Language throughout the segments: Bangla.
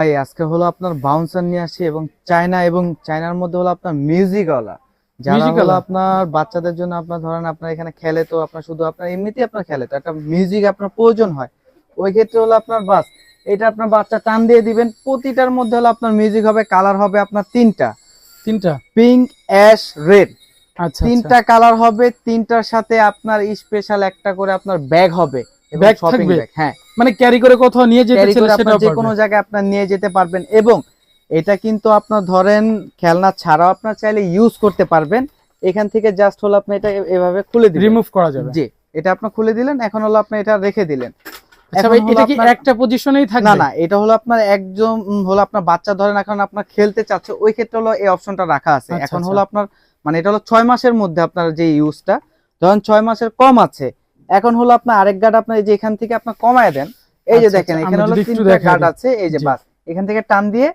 ভাই আজকে হলো আপনার বাউন্সার নিয়ে আসি এবং চায়নার মধ্যে হলো আপনার মিউজিকওয়ালা, যারা হলো আপনার বাচ্চাদের জন্য আপনার ধরেন আপনার এখানে খেলে, তো আপনার শুধু আপনার এমনিতেই আপনার খেলে, তো একটা মিউজিক আপনার প্রয়োজন হয়। ওই ক্ষেত্রে হলো আপনার বাস এটা আপনার বাচ্চা টান দিয়ে দিবেন, প্রতিটার মধ্যে হলো আপনার মিউজিক হবে, কালার হবে আপনার তিনটা তিনটা পিঙ্ক, অ্যাশ, রেড। আচ্ছা তিনটা কালার হবে, তিনটার সাথে আপনার স্পেশাল একটা করে আপনার ব্যাগ হবে, ব্যাগ শপিং থাকবে। ব্যাগ। হ্যাঁ, মানে ক্যারি করে কোথাও নিয়ে যেতে ক্যারি চাইলে করে আপনার সেটাও যে পারবে। কোনো জায়গায় আপনার নিয়ে যেতে পারবেন। এবং এটা কিন্তু আপনার ধরেন খেলনা ছাড়াও আপনার চাইলে ইউজ করতে পারবেন। এখান থেকে জাস্ট হলো আপনি এটা এভাবে খুলে দিলেন, রিমুভ করা যাবে। জি, এটা আপনি খুলে দিলেন, এখন হলো আপনি এটা রেখে দিলেন। আচ্ছা ভাই, এটা কি একটা পজিশনেই থাকবে? না না, এটা হলো আপনার একদম হলো আপনার বাচ্চা ধরেন এখন আপনার খেলতে চাচ্ছে, ওই ক্ষেত্রে হলো এই অপশনটা রাখা আছে। আচ্ছা, এখন আচ্ছা। হলো আপনার মানে এটা হলো 6 মাসের মধ্যে আপনার যে ইউজটা, ধরেন 6 মাসের কম আছে, এখন হলো আপনার আরেক গার্ড আপনার এই যে এখান থেকে আপনার কমায় দেন। এই যে আচ্ছা, দেখেন আচ্ছা, এখানে আমরা হলো যদি একটু 3টা দেখাই গার্ড দিই। আছে, এই যে জি। বাস এখান থেকে টান দিয়ে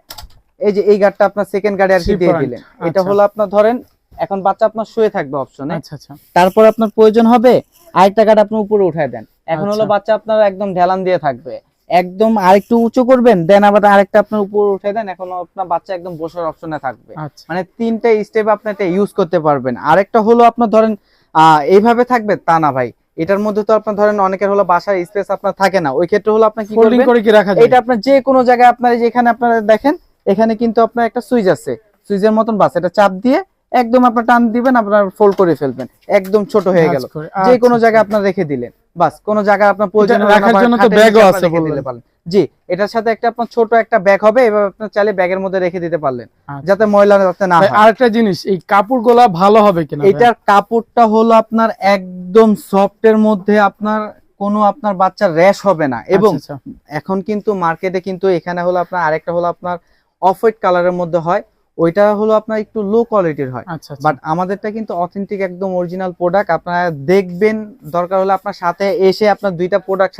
এই যে এই গার্ডটা আপনার সেকেন্ড গার্ডে আর কি Three দিয়ে point, দিলেন। এটা আচ্ছা। হলো আপনার ধরেন এখন বাচ্চা আপনার শুয়ে থাকবে অপশনে, আচ্ছা আচ্ছা তারপর আপনার প্রয়োজন হবে আরেকটা গার্ড আপনি উপরে উঠায় দেন। এখন হলো আচ্ছা। বাচ্চা আপনার একদম ঢেলান দিয়ে থাকবে, একদম আরেকটু উঁচু করবেন, দেন আবার আরেকটা আপনার উপরে উঠে দেন, এখন আপনার বাচ্চা একদম বসার অপশনে থাকবে। আচ্ছা মানে তিনটা স্টেপ আপনি এটা ইউজ করতে পারবেন। আরেকটা হলো আপনার ধরেন এইভাবে থাকবে তা না ভাই, এটার মধ্যে তো আপনার ধরেন অনেকের হলো বাসার স্পেস আপনার থাকে না, ওই ক্ষেত্রে হলো আপনি কি ফোল্ডিং করবেন, করে কি রাখা যায়? এটা আপনার যে কোনো জায়গায় আপনার এই যে এখানে আপনারা দেখেন এখানে কিন্তু আপনার একটা সুইচ আছে, সুইচের মতন বাস, এটা চাপ দিয়ে একদম আপনার টান দিবেন, আপনার ফোল্ড করে ফেলবেন, একদম ছোট হয়ে গেল। ভাঁজ করে। যে কোনো আচ্ছা, জায়গায় আচ্ছা। আপনার রেখে দিলেন, বাস কোনো জায়গায় আপনার প্রয়োজন এটা হলো না, রাখার বা জন্য তো খাটের ব্যাগও নিচে আছে আপনার রেখে বললেন। দিতে পারলেন। জি, এটার সাথে একটা আপনার ছোট একটা ব্যাগ হবে, এভাবে আপনার চাইলে ব্যাগের মধ্যে রেখে দিতে পারলেন, আচ্ছা। যাতে ময়লা যাতে না ভাই, হয়। আরেকটা জিনিস, এই কাপড়গুলা ভালো হবে কিনা? এটার কাপড়টা হলো আপনার একদম সফটের মধ্যে, আপনার কোনো আপনার বাচ্চার র্যাশ হবে না। এবং আচ্ছা, এখন কিন্তু মার্কেটে কিন্তু এখানে হলো আপনার আরেকটা হলো আপনার অফ হোয়াইট কালারের মধ্যে হয়, ওইটা হলো আপনার একটু লো কোয়ালিটির হয়, আচ্ছা, আচ্ছা। বাট আমাদেরটা কিন্তু অথেন্টিক একদম অরিজিনাল প্রোডাক্ট। আপনারা দেখবেন, দরকার হলে আপনার সাথে এসে আপনার দুইটা প্রোডাক্ট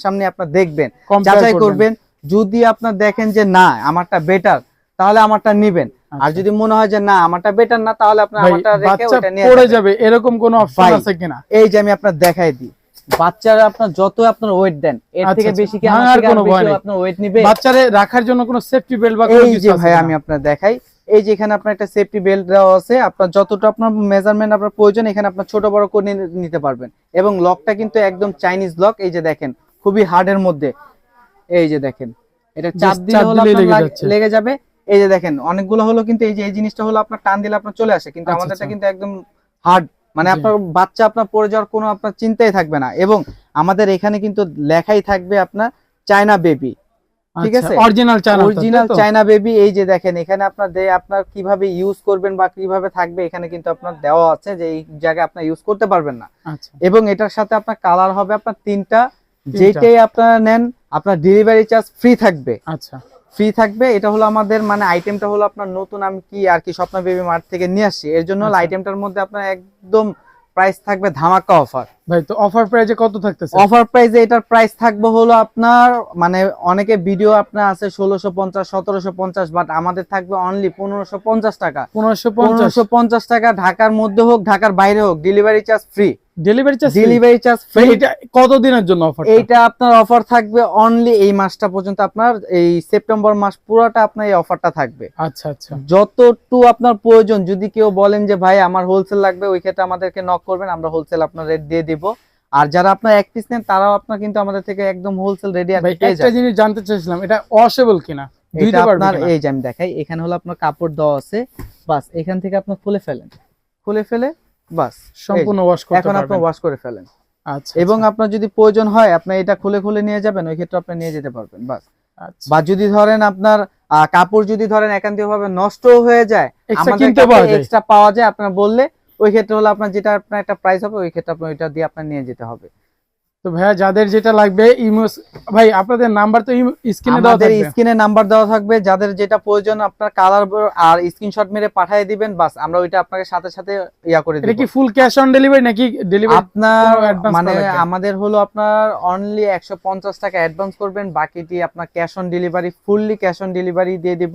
সামনে আপনার দেখবেন, Compare যাচাই করবেন। করবেন। যদি আপনার দেখেন যে না আমারটা বেটার, তাহলে আমারটা নিবেন। আর আচ্ছা। যদি মনে হয় যে না আমারটা বেটার না, তাহলে আপনার ভাই, আমারটা রেখে বাচ্চা ওইটা নিয়ে পড়ে যাবেন। যাবে এরকম কোন অপশন ভাই, আছে কিনা? এই যে আমি আপনার দেখাই দিই, বাচ্চারা আপনার যত আপনার ওয়েট দেন এর আচ্ছা, থেকে আচ্ছা। বেশি কি ভাঙার আমার থেকে কোনো আর ভয় বেশি নেই। আপনার ওয়েট নিবে? বাচ্চারে রাখার জন্য কোনো সেফটি বেল্ট বা কোনো এই কিছু যে আছে ভাই কিনা? আমি আপনার দেখাই, এই যে এখানে আপনার একটা সেফটি বেল্ট দেওয়া আছে, আপনার যতটা আপনার মেজারমেন্ট আপনার প্রয়োজন এখানে আপনার ছোট বড় করে নিতে পারবেন। এবং লকটা কিন্তু একদম চাইনিজ লক, এই যে দেখেন খুবই হার্ডের মধ্যে, এই যে দেখেন এটা চাপ দিলে হলো দিলেই আপনার লেগে যাচ্ছে। লেগে যাবে। এই যে দেখেন অনেকগুলো হলো কিন্তু এই যে এই জিনিসটা হলো আপনার টান দিলে আপনার চলে আসে, কিন্তু আচ্ছা, আমাদেরটা আচ্ছা। কিন্তু একদম হার্ড, মানে জি। আপনার বাচ্চা আপনার পড়ে যাওয়ার কোনো আপনার চিন্তাই থাকবে না। এবং আমাদের এখানে কিন্তু লেখাই থাকবে আপনার চায়না বেবি, ঠিক আছে, original China, original China baby. এই যে দেখেন এখানে আপনার আপনার কিভাবে ইউজ করবেন বা কিভাবে থাকবে এখানে কিন্তু আপনার দেওয়া আছে, যে এই জায়গায় আপনার ইউজ করতে পারবেন না। আচ্ছা এবং এটার সাথে আপনার কালার হবে আপনার তিনটা, তিনটা। যেটাই আপনারা নেন আপনার ডেলিভারি চার্জ ফ্রি থাকবে, আচ্ছা ফ্রি থাকবে। এটা হলো আমাদের মানে আইটেমটা হলো আপনার নতুন, আমি কি আর কি স্বপ্ন বেবি মার্ট থেকে নিয়ে আসছি, এর জন্য আচ্ছা। আইটেমটার মধ্যে আপনার একদম প্রাইস থাকবে ধামাকা অফার। ভাই, তো অফার প্রাইসে কত থাকতেছে? অফার প্রাইসে এটার প্রাইস থাকবে হলো আপনার মানে অনেকে ভিডিও আপনার আছে 1650 1750, বাট আমাদের থাকবে অনলি 1550 টাকা। 1550 টাকা, ঢাকার মধ্যে হোক ঢাকার বাইরে হোক, delivery charge free. Delivery charge delivery charge free. এটা কত দিনের জন্য অফার? এইটা আপনার অফার থাকবে অনলি এই মাসটা পর্যন্ত, আপনার এই সেপ্টেম্বর মাস পুরোটা আপনার এই অফারটা থাকবে। আচ্ছা আচ্ছা। যতটুকু আপনার প্রয়োজন, যদি কেউ বলেন যে ভাই আমার হোলসেল লাগবে, ওই ক্ষেত্রে আমাদেরকে নক করবেন, আমরা হোলসেল আপনার রেট দিয়ে দিব। আর যারা আপনার এক পিস নেন তারাও আপনার কিন্তু আমাদের থেকে একদম হোলসেল রেডি ভাই, পেয়ে একটা যাবেন। জিনিস জানতে চাইছিলাম, এটা ওয়াশেবল কিনা? এটা ধুইতে পারবে আপনার কিনা? এই যে আমি দেখাই, এখানে হলো আপনার কাপড় দেওয়া আছে, বাস এখান থেকে আপনি খুলে ফেলেন, খুলে ফেলে বাস সম্পূর্ণ ওয়াশ করতে এখন আপনি পারবেন। ওয়াশ করে ফেলেন। আচ্ছা এবং আপনার যদি প্রয়োজন হয় আপনি এটা খুলে খুলে নিয়ে যাবেন, ওই ক্ষেত্রে আপনি নিয়ে যেতে পারবেন বাস। আচ্ছা। বা যদি ধরেন আপনার কাপড় যদি ধরেন একান্তিক ভাবে নষ্ট হয়ে যায়, Extra আমাদের কিনতে কাছে পাওয়া যায়। এক্সট্রা পাওয়া যায়, আপনার বললে ওই ক্ষেত্রে হলো আপনার যেটা আপনার একটা প্রাইস হবে, ওই ক্ষেত্রে আপনি ওইটা দিয়ে আপনার নিয়ে যেতে হবে। তো ভাইয়া, যাদের যেটা লাগবে ভাই আপনাদের নাম্বার তো স্ক্রিনে দেওয়া আমাদের থাকবে। স্ক্রিনে নাম্বার দেওয়া থাকবে, যাদের যেটা প্রয়োজন আপনার কালার আর স্ক্রিনশট মেরে পাঠিয়ে দিবেন, বাস আমরা ওইটা আপনাকে সাথে সাথে ইয়া করে এটা দেব। কি ফুল ক্যাশ অন ডেলিভারি নাকি ডেলিভারি আপনার অ্যাডভান্স মানে করা লাগবে? আমাদের হলো আপনার অনলি 150 টাকা অ্যাডভান্স করবেন, বাকিটি আপনার cash on delivery, fully cash on delivery দিয়ে দিব।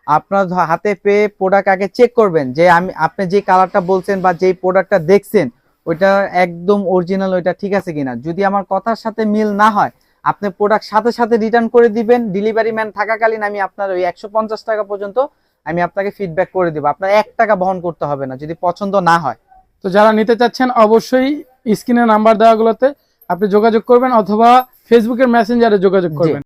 আপনার হাতে পেয়ে প্রোডাক্ট আগে চেক করবেন যে আপনি যে কালারটা বলছেন বা যেই প্রোডাক্টটা দেখছেন ওইটা একদম অরিজিনাল, ওইটা ঠিক আছে কিনা। যদি আমার কথার সাথে মিল না হয় আপনি প্রোডাক্ট সাথে সাথে রিটার্ন করে দিবেন, ডেলিভারি ম্যান থাকাকালীন আমি আপনার ওই 150 টাকা পর্যন্ত আমি আপনাকে ফিডব্যাক করে দিব, আপনার 1 টাকা বহন করতে হবে না যদি পছন্দ না হয়। তো যারা নিতে চাচ্ছেন অবশ্যই স্ক্রিনে নাম্বার দেওয়াগুলোতে আপনি যোগাযোগ করবেন অথবা ফেসবুকের মেসেঞ্জারে যোগাযোগ করবেন।